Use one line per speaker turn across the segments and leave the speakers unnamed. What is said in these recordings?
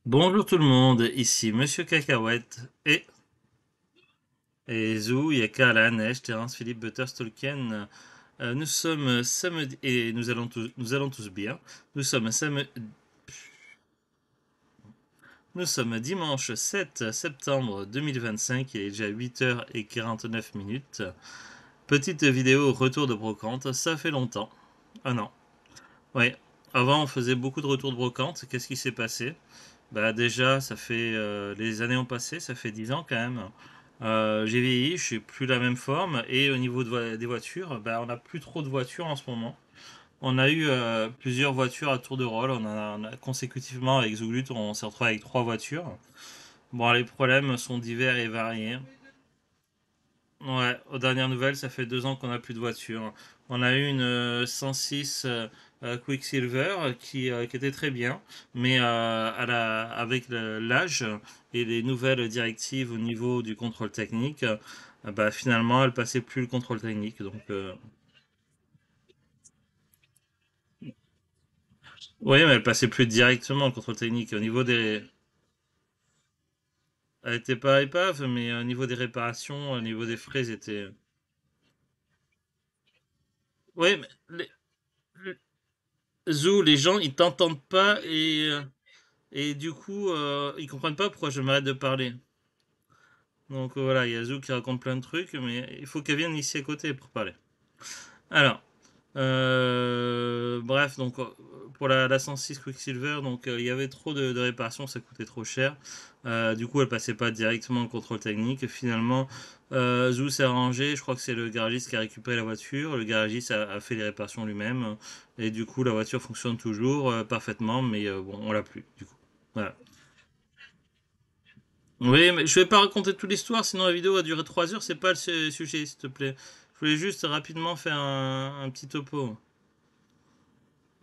Bonjour tout le monde, ici Monsieur Cacahuète et Zou, Yaka, la Neige, Terence, Philippe, Butters, Tolkien. Nous sommes samedi et nous allons tous bien. Nous sommes nous sommes dimanche 7 septembre 2025, il est déjà 8h49. Petite vidéo retour de brocante, ça fait longtemps. Ah non, ouais. Avant on faisait beaucoup de retours de brocante, qu'est-ce qui s'est passé? Bah déjà, ça fait les années ont passé, ça fait 10 ans quand même. J'ai vieilli, je suis plus la même forme et au niveau des voitures, bah on n'a plus trop de voitures en ce moment. On a eu plusieurs voitures à tour de rôle. On a consécutivement avec Zoulut, on s'est retrouvé avec trois voitures. Bon, les problèmes sont divers et variés. Ouais, aux dernières nouvelles, ça fait 2 ans qu'on n'a plus de voiture. On a eu une 106 Quicksilver qui était très bien, mais avec l'âge et les nouvelles directives au niveau du contrôle technique, bah, finalement, elle passait plus le contrôle technique. Donc, oui, mais elle passait plus directement le contrôle technique. Au niveau des, elle était pas épave, mais au niveau des réparations, au niveau des frais, c'était. Oui, mais Zou, les gens, ils t'entendent pas et du coup, ils comprennent pas pourquoi je m'arrête de parler. Donc voilà, il y a Zou qui raconte plein de trucs, mais il faut qu'elle vienne ici à côté pour parler. Alors, bref, donc pour la 106 Quicksilver, donc il y avait trop de réparations, ça coûtait trop cher. Du coup, elle passait pas directement le contrôle technique. Finalement, Zou s'est arrangé. Je crois que c'est le garagiste qui a récupéré la voiture. Le garagiste a fait les réparations lui-même. Et du coup, la voiture fonctionne toujours parfaitement, mais bon, on l'a plus. Du coup, voilà. Oui, mais je vais pas raconter toute l'histoire, sinon la vidéo va durer 3 heures. C'est pas le sujet, s'il te plaît. Je voulais juste rapidement faire un petit topo.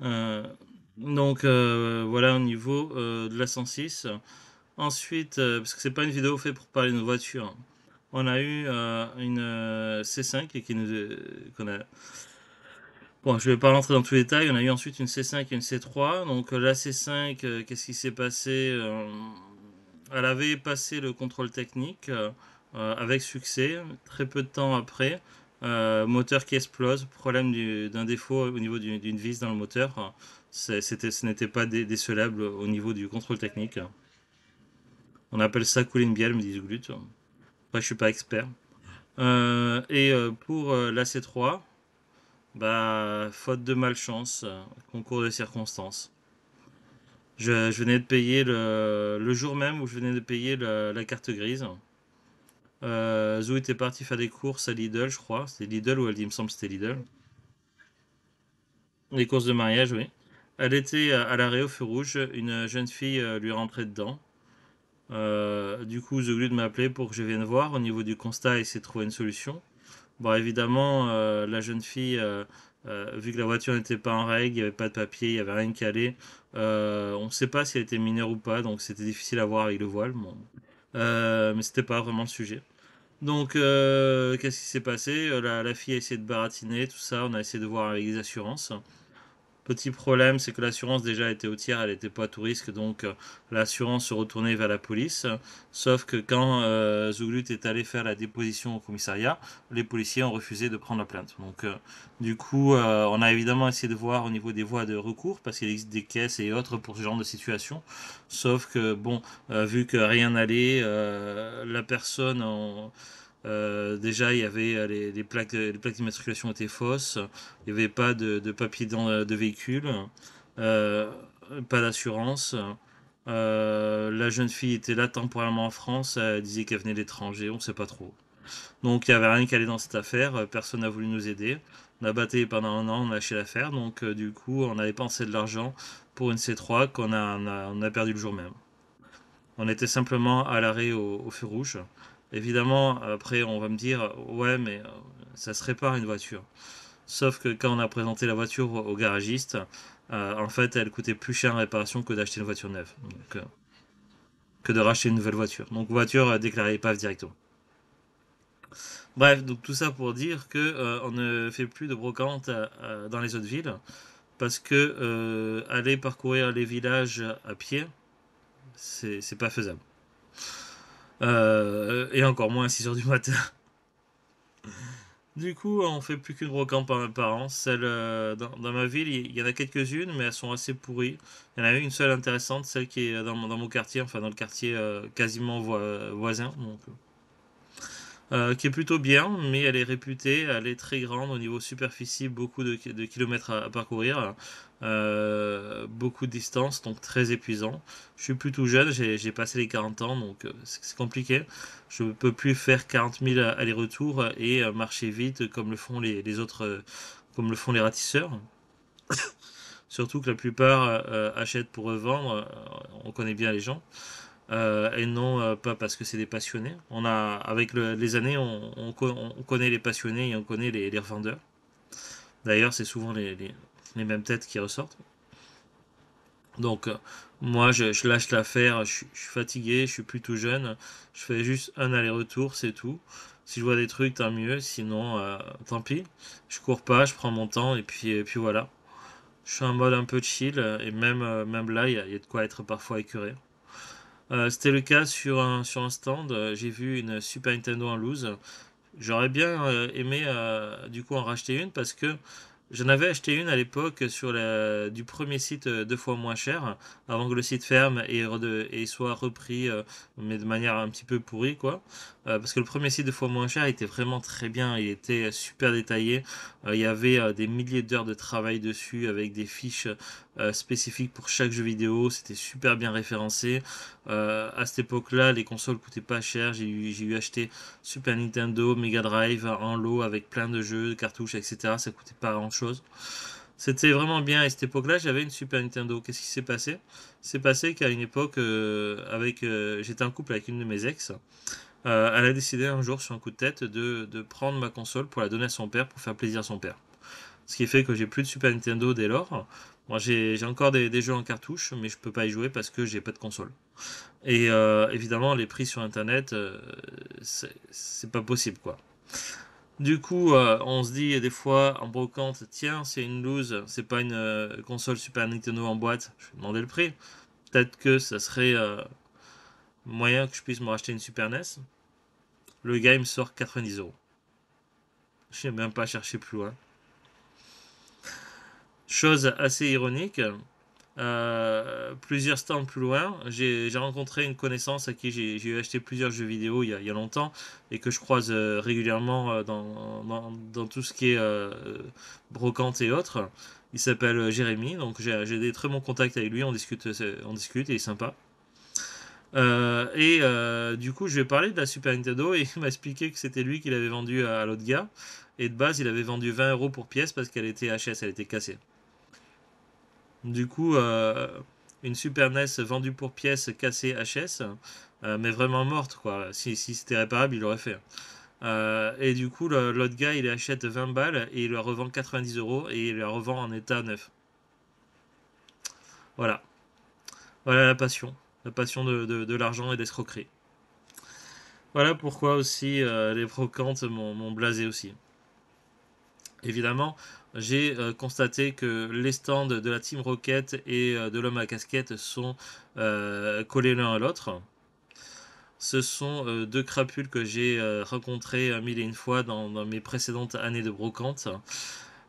Euh, donc voilà au niveau de la 106. Ensuite, parce que c'est pas une vidéo faite pour parler de nos voitures, on a eu une C5 qui nous qu'on a. Bon, je vais pas rentrer dans tous les détails. On a eu ensuite une C5 et une C3. Donc la C5, qu'est-ce qui s'est passé? Elle avait passé le contrôle technique avec succès. Très peu de temps après, moteur qui explose, problème d'un défaut au niveau d'une vis dans le moteur. Ce n'était pas décelable au niveau du contrôle technique. On appelle ça cooling biel, me disent Glut. Après, je suis pas expert. Pour la C3, bah, faute de malchance, concours de circonstances. Je venais de payer le jour même où je venais de payer la carte grise. Zou était parti faire des courses à Lidl, je crois. C'était Lidl ou elle dit, il me semble que c'était Lidl. Les courses de mariage, oui. Elle était à l'arrêt au feu rouge. Une jeune fille lui rentrait dedans. Du coup, The Glued m'a appelé pour que je vienne voir au niveau du constat et essayer de trouver une solution. Bon, évidemment, la jeune fille, vu que la voiture n'était pas en règle, il n'y avait pas de papier, il n'y avait rien qui allait. On ne sait pas si elle était mineure ou pas, donc c'était difficile à voir avec le voile. Bon. Mais c'était pas vraiment le sujet. Donc, qu'est-ce qui s'est passé? La fille a essayé de baratiner, tout ça. On a essayé de voir avec les assurances. Petit problème, c'est que l'assurance déjà était au tiers, elle n'était pas à tout risque, donc l'assurance se retournait vers la police. Sauf que quand Zouglut est allé faire la déposition au commissariat, les policiers ont refusé de prendre la plainte. Donc, du coup, on a évidemment essayé de voir au niveau des voies de recours, parce qu'il existe des caisses et autres pour ce genre de situation. Sauf que, bon, vu que rien n'allait, la personne déjà, il y avait les plaques d'immatriculation étaient fausses. Il n'y avait pas de papier de véhicule. euh, pas d'assurance. La jeune fille était là temporairement en France. Elle disait qu'elle venait de l'étranger. On ne sait pas trop. Donc, il n'y avait rien qui allait dans cette affaire. Personne n'a voulu nous aider. On a battu pendant un an. On a lâché l'affaire. Donc, du coup, on a dépensé de l'argent pour une C3 qu'on a perdu le jour même. On était simplement à l'arrêt au feu rouge. Évidemment, après, on va me dire, ouais, mais ça se répare une voiture. Sauf que quand on a présenté la voiture au garagiste, en fait, elle coûtait plus cher en réparation que d'acheter une voiture neuve. Donc, que de racheter une nouvelle voiture. Donc, voiture déclarée épave directement. Bref, donc tout ça pour dire que on ne fait plus de brocante dans les autres villes parce que aller parcourir les villages à pied, c'est pas faisable. Et encore moins à 6 heures du matin. Du coup, on fait plus qu'une brocante par an. Celle dans ma ville, il y en a quelques-unes, mais elles sont assez pourries. Il y en a une seule intéressante, celle qui est dans mon quartier, enfin dans le quartier quasiment voisin, donc, qui est plutôt bien, mais elle est réputée, elle est très grande au niveau superficie, beaucoup de kilomètres à parcourir, beaucoup de distance, donc très épuisant. Je suis plutôt jeune, j'ai passé les 40 ans, donc c'est compliqué. Je ne peux plus faire 40 000 allers-retours et marcher vite comme le font les autres, comme le font les ratisseurs. Surtout que la plupart achètent pour revendre, on connaît bien les gens. Et non pas parce que c'est des passionnés. Avec les années, on connaît les passionnés et on connaît les revendeurs. D'ailleurs, c'est souvent les mêmes têtes qui ressortent. Donc, moi, je lâche l'affaire, je suis fatigué, je suis plutôt jeune, je fais juste un aller-retour, c'est tout. Si je vois des trucs, tant mieux, sinon, tant pis. Je cours pas, je prends mon temps, et puis voilà. Je suis en mode un peu chill, et même là, il y a de quoi être parfois écœuré. C'était le cas sur un stand. J'ai vu une Super Nintendo en loose. J'aurais bien aimé du coup en racheter une parce que j'en avais acheté une à l'époque du premier site deux fois moins cher avant que le site ferme et soit repris mais de manière un petit peu pourrie quoi. Parce que le premier site deux fois moins cher était vraiment très bien, il était super détaillé. Il y avait des milliers d'heures de travail dessus avec des fiches spécifiques pour chaque jeu vidéo, c'était super bien référencé. À cette époque-là, les consoles coûtaient pas cher, j'ai eu acheté Super Nintendo, Mega Drive en lot avec plein de jeux, de cartouches, etc. Ça coûtait pas grand chose. C'était vraiment bien. Et à cette époque-là, j'avais une Super Nintendo. Qu'est-ce qui s'est passé? C'est passé qu'à une époque, j'étais en couple avec une de mes ex. Elle a décidé un jour, sur un coup de tête, de prendre ma console pour la donner à son père pour faire plaisir à son père. Ce qui fait que j'ai plus de Super Nintendo dès lors. Moi, j'ai encore des jeux en cartouche, mais je peux pas y jouer parce que j'ai pas de console. Et évidemment, les prix sur internet, c'est pas possible quoi. Du coup, on se dit des fois en brocante, tiens, c'est une loose, c'est pas une console Super Nintendo en boîte, je vais demander le prix. Peut-être que ça serait moyen que je puisse me racheter une Super NES. Le gars, il me sort 90 euros. Je n'ai même pas cherché plus loin. Chose assez ironique, plusieurs stands plus loin, j'ai rencontré une connaissance à qui j'ai eu acheté plusieurs jeux vidéo il y a longtemps et que je croise régulièrement dans tout ce qui est brocante et autres. Il s'appelle Jérémy, donc j'ai des très bons contacts avec lui, on discute et il est sympa. Du coup, je lui ai parlé de la Super Nintendo et il m'a expliqué que c'était lui qui l'avait vendu à l'autre gars. Et de base, il avait vendu 20 euros pour pièce parce qu'elle était HS, elle était cassée. Du coup, une Super NES vendue pour pièces cassée HS, mais vraiment morte, quoi. Si c'était réparable, il l'aurait fait. Et du coup, l'autre gars, il achète 20 balles et il la revend 90 euros et il la revend en état neuf. Voilà. Voilà la passion. La passion de l'argent et d'escroquerie. Voilà pourquoi aussi les brocantes m'ont blasé aussi. Évidemment, j'ai constaté que les stands de la Team Rocket et de l'homme à casquette sont collés l'un à l'autre. Ce sont deux crapules que j'ai rencontrés mille et une fois dans mes précédentes années de brocante.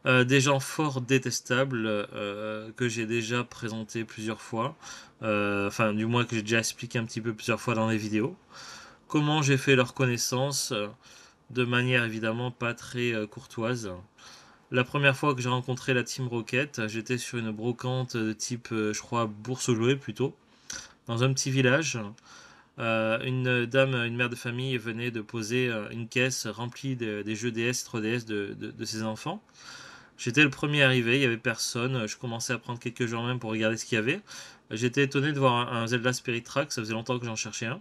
Des gens fort détestables que j'ai déjà présentés plusieurs fois. Enfin, du moins que j'ai déjà expliqué un petit peu plusieurs fois dans les vidéos. Comment j'ai fait leur connaissance de manière évidemment pas très courtoise. La première fois que j'ai rencontré la Team Rocket, j'étais sur une brocante de type, je crois, bourse aux jouets plutôt, dans un petit village. Une dame, une mère de famille venait de poser une caisse remplie des jeux DS, 3DS de ses enfants. J'étais le premier arrivé, il n'y avait personne. Je commençais à prendre quelques jours même pour regarder ce qu'il y avait. J'étais étonné de voir un Zelda Spirit Track, ça faisait longtemps que j'en cherchais un.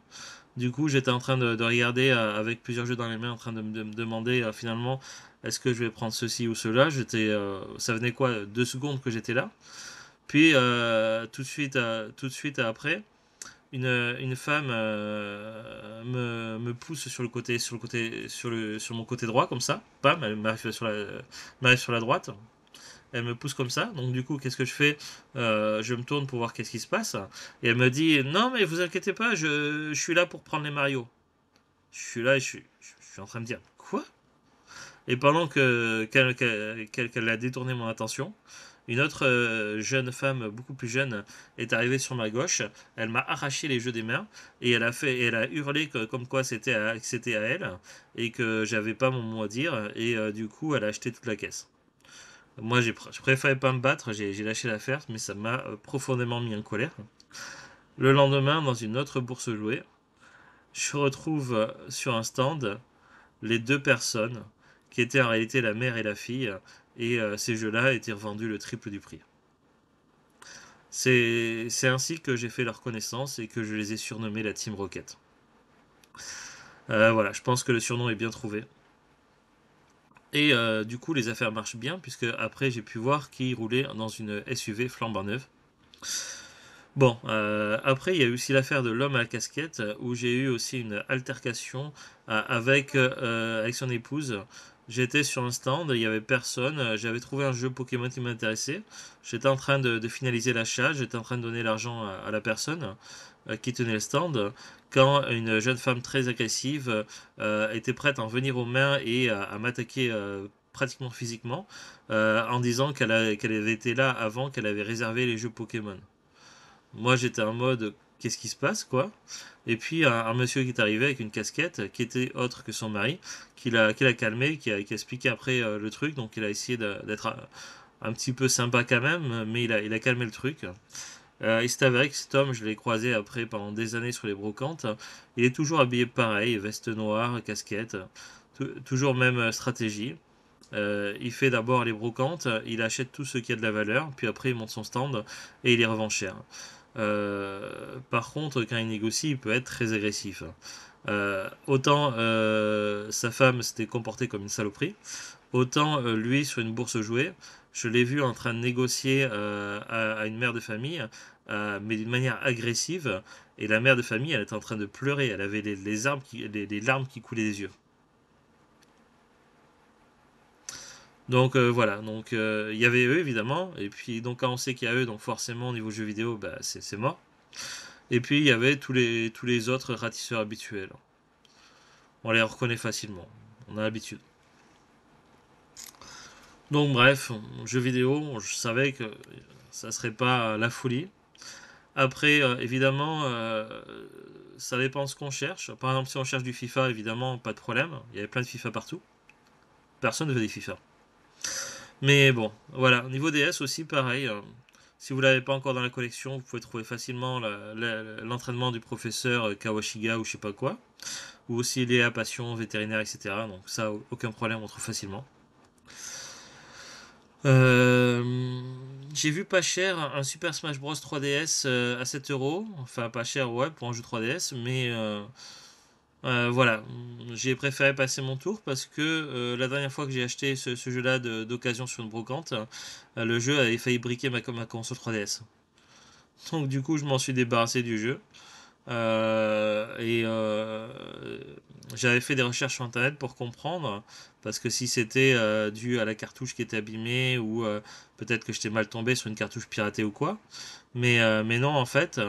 Du coup, j'étais en train de regarder avec plusieurs jeux dans les mains, en train de me demander finalement est-ce que je vais prendre ceci ou cela. Ça venait quoi, 2 secondes que j'étais là. Puis tout de suite après, une femme me pousse sur mon côté droit comme ça. Pam, elle m'arrive sur la droite. elle me pousse comme ça. Donc du coup, qu'est-ce que je fais? Je me tourne pour voir qu'est-ce qui se passe. Et elle me dit, non mais vous inquiétez pas, je suis là pour prendre les Mario. Je suis là et je suis en train de dire, quoi? Et pendant qu'elle a détourné mon attention, une autre jeune femme, beaucoup plus jeune, est arrivée sur ma gauche. Elle m'a arraché les jeux des mains et elle a hurlé comme quoi que c'était à elle et que j'avais pas mon mot à dire. Et du coup, elle a acheté toute la caisse. Moi, je préférais pas me battre, j'ai lâché l'affaire, mais ça m'a profondément mis en colère. Le lendemain, dans une autre bourse jouée, je retrouve sur un stand les deux personnes qui étaient en réalité la mère et la fille, et ces jeux-là étaient revendus le triple du prix. C'est ainsi que j'ai fait leur connaissance et que je les ai surnommés la Team Rocket. Voilà, je pense que le surnom est bien trouvé. Et du coup, les affaires marchent bien, puisque après, j'ai pu voir qu'ils roulaient dans une SUV flambant neuve. Bon, après, il y a eu aussi l'affaire de l'homme à la casquette, où j'ai eu aussi une altercation avec son épouse. J'étais sur un stand, il y avait personne, j'avais trouvé un jeu Pokémon qui m'intéressait. J'étais en train de finaliser l'achat, j'étais en train de donner l'argent à la personne qui tenait le stand, quand une jeune femme très agressive était prête à en venir aux mains et à m'attaquer pratiquement physiquement, en disant qu'elle avait été là avant, qu'elle avait réservé les jeux Pokémon. Moi, j'étais en mode, qu'est-ce qui se passe, quoi? Et puis, un monsieur qui est arrivé avec une casquette, qui était autre que son mari, qui l'a calmé, qui a expliqué après le truc. Donc, il a essayé d'être un petit peu sympa quand même, mais il a calmé le truc. Il s'est avéré que cet homme, je l'ai croisé après pendant des années sur les brocantes. Il est toujours habillé pareil, veste noire, casquette, toujours même stratégie. Il fait d'abord les brocantes, il achète tout ce qui a de la valeur, puis après il monte son stand et il les revend cher. Par contre, quand il négocie, il peut être très agressif. Autant sa femme s'était comportée comme une saloperie, autant lui, sur une bourse jouée, je l'ai vu en train de négocier à une mère de famille, mais d'une manière agressive. Et la mère de famille, elle était en train de pleurer. Elle avait les larmes qui coulaient des yeux. Donc voilà, donc il y avait eux évidemment, et puis donc quand on sait qu'il y a eux, donc forcément au niveau jeux vidéo, bah, c'est mort. Et puis il y avait tous les autres ratisseurs habituels. On les reconnaît facilement, on a l'habitude. Donc bref, jeux vidéo, je savais que ça serait pas la folie. Après, évidemment, ça dépend ce qu'on cherche. Par exemple, si on cherche du FIFA, évidemment, pas de problème. Il y avait plein de FIFA partout. Personne ne veut des FIFA. Mais bon, voilà. Au niveau DS aussi, pareil. Si vous l'avez pas encore dans la collection, vous pouvez trouver facilement l'entraînement du professeur Kawashiga ou je sais pas quoi. Ou aussi Léa Passion, vétérinaire, etc. Donc ça, aucun problème, on trouve facilement. Euh, j'ai vu pas cher un Super Smash Bros 3DS à 7 euros. Enfin, pas cher, ouais, pour un jeu 3DS. Mais voilà, j'ai préféré passer mon tour parce que la dernière fois que j'ai acheté ce jeu-là d'occasion sur une brocante, le jeu avait failli briquer ma console 3DS. Donc du coup, je m'en suis débarrassé du jeu. Et j'avais fait des recherches sur internet pour comprendre, parce que si c'était dû à la cartouche qui était abîmée ou peut-être que j'étais mal tombé sur une cartouche piratée ou quoi. Mais non, en fait,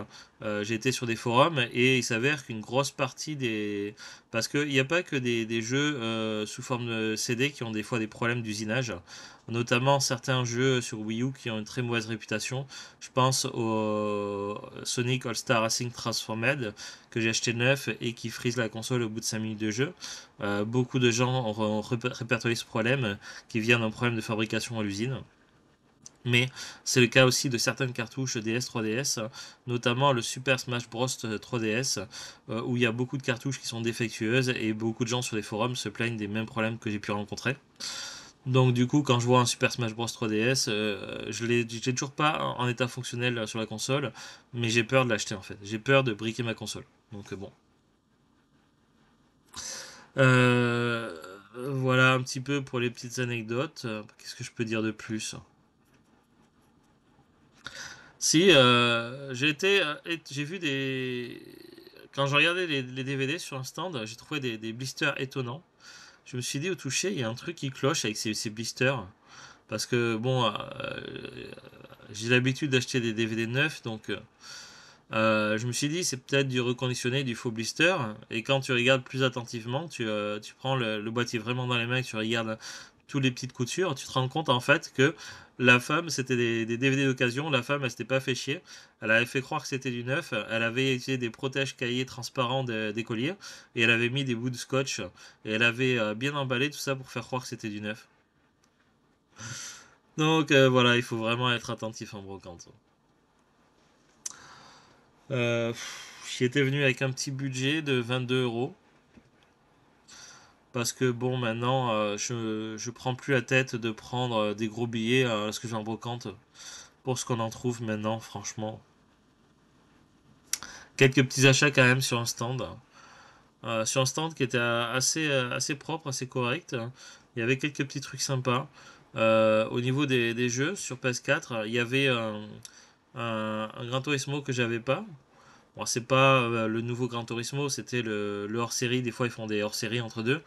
j'ai été sur des forums et il s'avère qu'une grosse partie des... Parce qu'il n'y a pas que des jeux sous forme de CD qui ont des fois des problèmes d'usinage, notamment certains jeux sur Wii U qui ont une très mauvaise réputation. Je pense au Sonic All-Star Racing Transformed que j'ai acheté neuf et qui frise la console au bout de 5 minutes de jeu. Beaucoup de gens ont répertorié ce problème qui vient d'un problème de fabrication à l'usine. Mais c'est le cas aussi de certaines cartouches DS 3DS, notamment le Super Smash Bros 3DS, où il y a beaucoup de cartouches qui sont défectueuses et beaucoup de gens sur les forums se plaignent des mêmes problèmes que j'ai pu rencontrer. Donc du coup, quand je vois un Super Smash Bros 3DS, je l'ai toujours pas en état fonctionnel sur la console, mais j'ai peur de l'acheter en fait. J'ai peur de briquer ma console. Donc bon. Euh, voilà un petit peu pour les petites anecdotes. Qu'est-ce que je peux dire de plus? Si, j'ai vu des... Quand je regardais les DVD sur un stand, j'ai trouvé des blisters étonnants. Je me suis dit au toucher, il y a un truc qui cloche avec ces blisters. Parce que bon, j'ai l'habitude d'acheter des DVD neufs, donc je me suis dit c'est peut-être du reconditionné, du faux blister. Et quand tu regardes plus attentivement, tu prends le boîtier vraiment dans les mains, et tu regardes tous les petites coutures, tu te rends compte en fait que la femme, c'était des DVD d'occasion, la femme, elle s'était pas fait chier, elle avait fait croire que c'était du neuf, elle avait utilisé des protèges cahiers transparents des colliers, et elle avait mis des bouts de scotch, et elle avait bien emballé tout ça pour faire croire que c'était du neuf. Donc voilà, il faut vraiment être attentif en brocante. J'y étais venu avec un petit budget de 22 euros. Parce que bon, maintenant, je prends plus la tête de prendre des gros billets parce que j'en brocante pour ce qu'on en trouve maintenant, franchement. Quelques petits achats quand même sur un stand. Sur un stand qui était assez propre, assez correct. Il y avait quelques petits trucs sympas. Au niveau des jeux sur PS4, il y avait un Gran Turismo que j'avais pas. Bon, c'est pas le nouveau Gran Turismo, c'était le hors-série. Des fois, ils font des hors-série entre deux.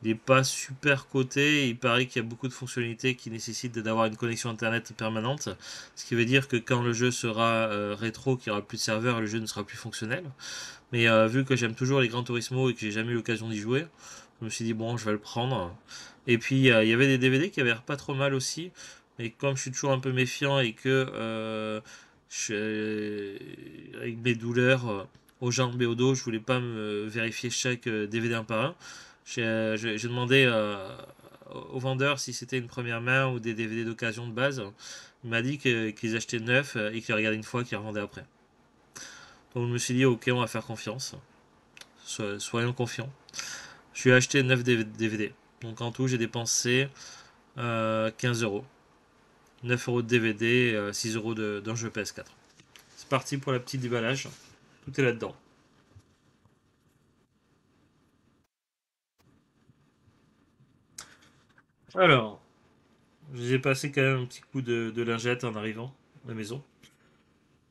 Il n'est pas super coté. Il paraît qu'il y a beaucoup de fonctionnalités qui nécessitent d'avoir une connexion internet permanente. Ce qui veut dire que quand le jeu sera rétro, qu'il n'y aura plus de serveur, le jeu ne sera plus fonctionnel. Mais vu que j'aime toujours les Gran Turismo et que j'ai jamais eu l'occasion d'y jouer, je me suis dit bon, je vais le prendre. Et puis il y avait des DVD qui avaient l'air pas trop mal aussi. Mais comme je suis toujours un peu méfiant et que avec mes douleurs aux jambes et au dos, je voulais pas me vérifier chaque DVD un par un. J'ai demandé au vendeur si c'était une première main ou des DVD d'occasion de base. Il m'a dit qu'ils achetaient neuf et qu'ils regardaient une fois, qu'ils revendaient après. Donc je me suis dit ok, on va faire confiance. Soyons confiants. Je lui ai acheté 9 DVD. Donc en tout, j'ai dépensé 15 euros. 9 euros de DVD, 6 euros d'un jeu PS4. C'est parti pour la petite déballage. Tout est là-dedans. Alors, j'ai passé quand même un petit coup de lingette en arrivant à la maison.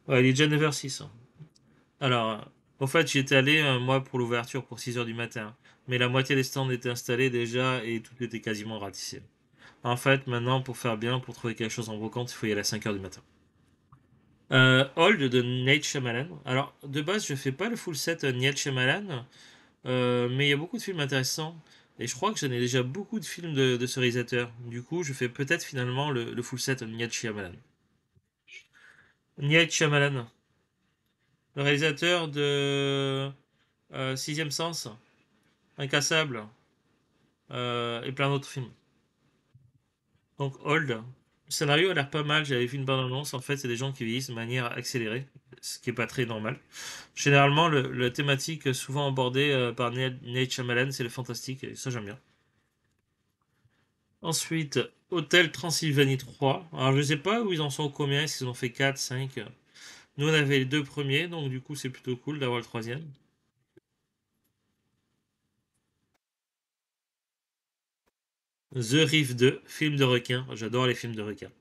Ouais, il est déjà 9h06. Alors, en fait, j'y étais allé, moi, pour l'ouverture pour 6 heures du matin. Mais la moitié des stands étaient installés déjà et tout était quasiment ratissé. En fait, maintenant, pour faire bien, pour trouver quelque chose en brocante, il faut y aller à 5 heures du matin. Hold de Nate Shyamalan. Alors, de base, je fais pas le full set Nate Shyamalan, mais il y a beaucoup de films intéressants. Et je crois que j'en ai déjà beaucoup de films de ce réalisateur. Du coup, je fais peut-être finalement le full set Night Shyamalan. Night Shyamalan, le réalisateur de Sixième Sens, Incassable, et plein d'autres films. Donc, Hold. Le scénario a l'air pas mal. J'avais vu une bande-annonce. En fait, c'est des gens qui vieillissent de manière accélérée, ce qui est pas très normal. Généralement, la thématique souvent abordée par Nate Shyamalan, c'est le fantastique, et ça j'aime bien. Ensuite, Hôtel Transylvanie 3. Alors, je sais pas où ils en sont, combien, s'ils ont fait 4, 5. Nous, on avait les deux premiers, donc du coup, c'est plutôt cool d'avoir le troisième. The Reef 2, film de requin. J'adore les films de requins.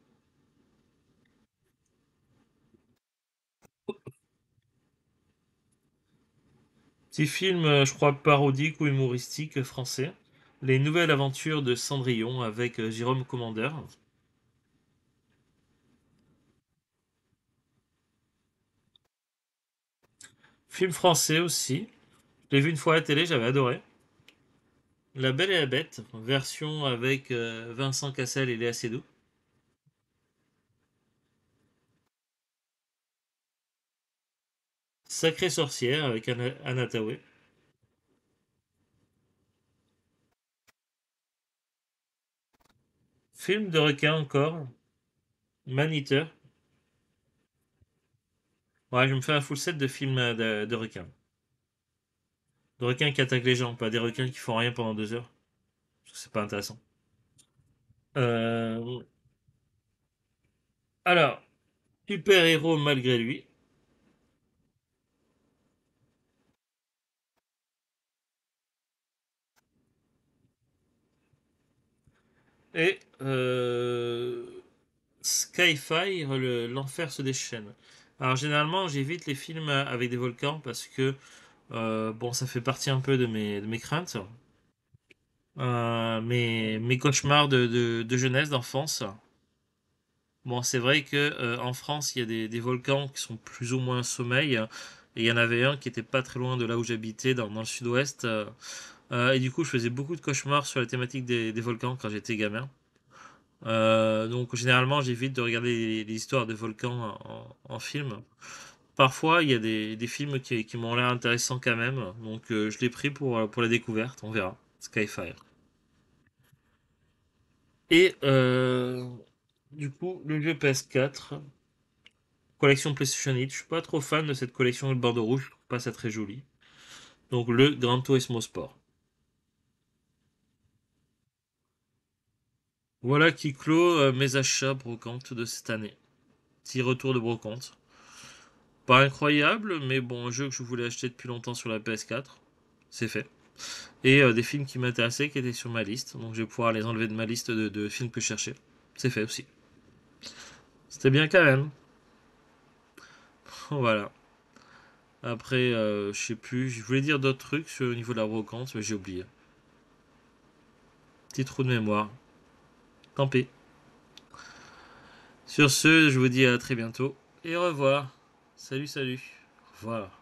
Petit film, je crois, parodique ou humoristique français. Les nouvelles aventures de Cendrillon avec Jérôme Commandeur. Film français aussi. Je l'ai vu une fois à la télé, j'avais adoré. La Belle et la Bête, version avec Vincent Cassel et Léa Seydoux. Sacrée sorcière avec Anna Thaoué. Film de requin encore. Maniteur. Ouais, je me fais un full set de films de requins. De requins qui attaquent les gens, pas des requins qui font rien pendant 2 heures. Parce que c'est pas intéressant. Euh, alors, super-héros malgré lui. Et Skyfire, l'enfer se déchaîne. Alors généralement j'évite les films avec des volcans parce que bon ça fait partie un peu de mes craintes. Mes cauchemars de jeunesse, d'enfance. Bon, c'est vrai que en France, il y a des volcans qui sont plus ou moins sommeil. Et il y en avait un qui était pas très loin de là où j'habitais, dans le sud-ouest. Et du coup, je faisais beaucoup de cauchemars sur la thématique des volcans quand j'étais gamin. Donc, généralement, j'évite de regarder les histoires de volcans en film. Parfois, il y a des films qui m'ont l'air intéressants quand même. Donc, je l'ai pris pour la découverte. On verra. Skyfire. Et du coup, le jeu PS4, collection PlayStation 8. Je suis pas trop fan de cette collection de bordeaux rouge. Je trouve pas ça très joli. Donc, le Gran Turismo Sport. Voilà qui clôt mes achats brocantes de cette année. Petit retour de brocante. Pas incroyable, mais bon, un jeu que je voulais acheter depuis longtemps sur la PS4. C'est fait. Et des films qui m'intéressaient qui étaient sur ma liste. Donc, je vais pouvoir les enlever de ma liste de films que je cherchais. C'est fait aussi. C'était bien quand même. Voilà. Après, je sais plus, je voulais dire d'autres trucs au niveau de la brocante, mais j'ai oublié. Petit trou de mémoire. Tant pis. Sur ce, je vous dis à très bientôt et au revoir. Salut, salut. Au revoir.